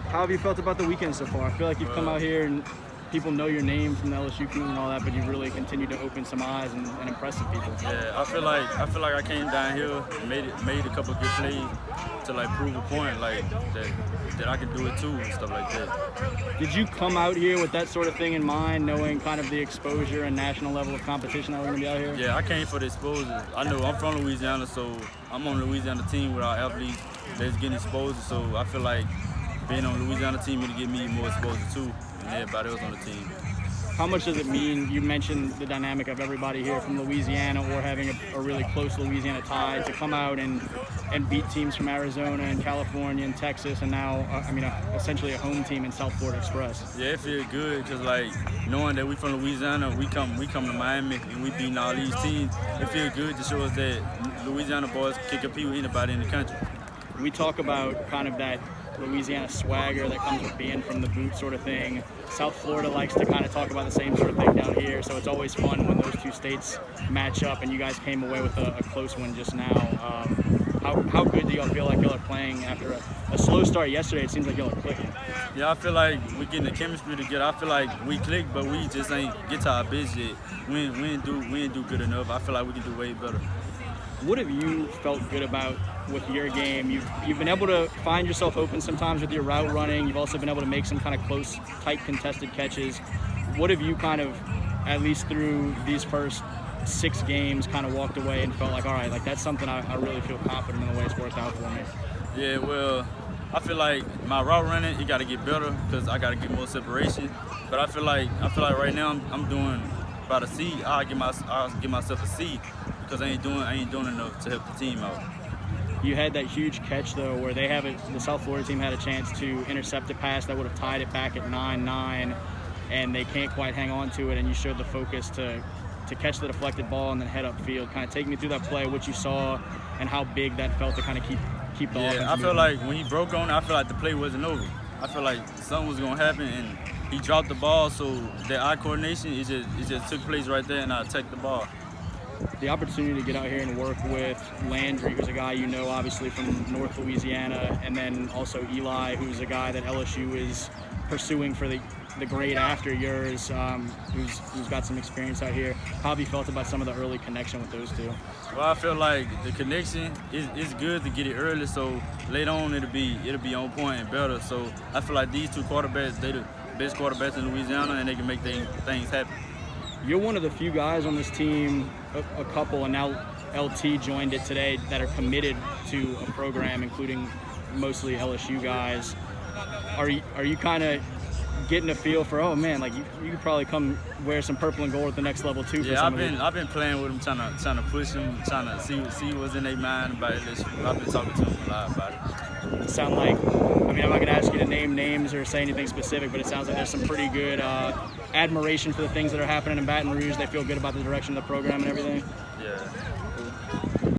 How have you felt about the weekend so far? I feel like you've come out here and people know your name from the LSU community and all that, but you've really continued to open some eyes and impress some people. Yeah, I feel like I came down here, made a couple good plays to like prove a point, like that I can do it too and stuff like that. Did you come out here with that sort of thing in mind, knowing kind of the exposure and national level of competition that we're going to be out here? Yeah, I came for the exposure. I know I'm from Louisiana, so I'm on the Louisiana team with our athletes that's getting exposed. So I feel like being on the Louisiana team will give me more exposure too, and everybody else on the team. How much does it mean? You mentioned the dynamic of everybody here from Louisiana or having a really close Louisiana tie to come out and beat teams from Arizona and California and Texas, and now, essentially a home team in South Florida Express. Yeah, it feels good because like knowing that we from Louisiana, we come to Miami and we beating all these teams. It feels good to show us that Louisiana boys can compete with anybody in the country. We talk about kind of that Louisiana swagger that comes with being from the boot sort of thing. South Florida likes to kind of talk about the same sort of thing down here, so it's always fun when those two states match up, and you guys came away with a close one just now. How good do y'all feel like y'all are playing after a slow start yesterday? It seems like y'all are clicking. Yeah, I feel like we're getting the chemistry together. I feel like we click, but we just ain't get to our best yet. We ain't do good enough. I feel like we can do way better. What have you felt good about with your game? You've been able to find yourself open sometimes with your route running. You've also been able to make some kind of close, tight, contested catches. What have you kind of, at least through these first 6 games, kind of walked away and felt like, all right, like that's something I really feel confident in the way it's worked out for me? Yeah, well, I feel like my route running, it got to get better because I got to get more separation. But I feel like right now I'm doing about a C. I'll give myself a C because I ain't doing enough to help the team out. You had that huge catch though, where the South Florida team had a chance to intercept a pass that would have tied it back at 9-9, and they can't quite hang on to it. And you showed the focus to catch the deflected ball and then head upfield. Kind of take me through that play, what you saw, and how big that felt to kind of keep the offense moving. I feel like when he broke on it, I feel like the play wasn't over. I feel like something was gonna happen, and he dropped the ball, so the eye coordination it just took place right there, and I attacked the ball. The opportunity to get out here and work with Landry, who's a guy you know obviously from North Louisiana, and then also Eli, who's a guy that LSU is pursuing for the grade after yours, who's got some experience out here. How have you felt about some of the early connection with those two? Well, I feel like the connection is good to get it early, so later on it'll be on point and better. So I feel like these two quarterbacks, they're the best quarterbacks in Louisiana, and they can make things happen. You're one of the few guys on this team, a couple, and now LT joined it today, that are committed to a program, including mostly LSU guys. Are you kind of getting a feel for, oh man, like you could probably come wear some purple and gold at the next level too? Yeah, I've been playing with them, trying to push them, trying to see what's in their mind about LSU. I've been talking to them a lot about it. Sound like, I'm not going to ask you to name names or say anything specific, but it sounds like there's some pretty good admiration for the things that are happening in Baton Rouge. They feel good about the direction of the program and everything. Yeah.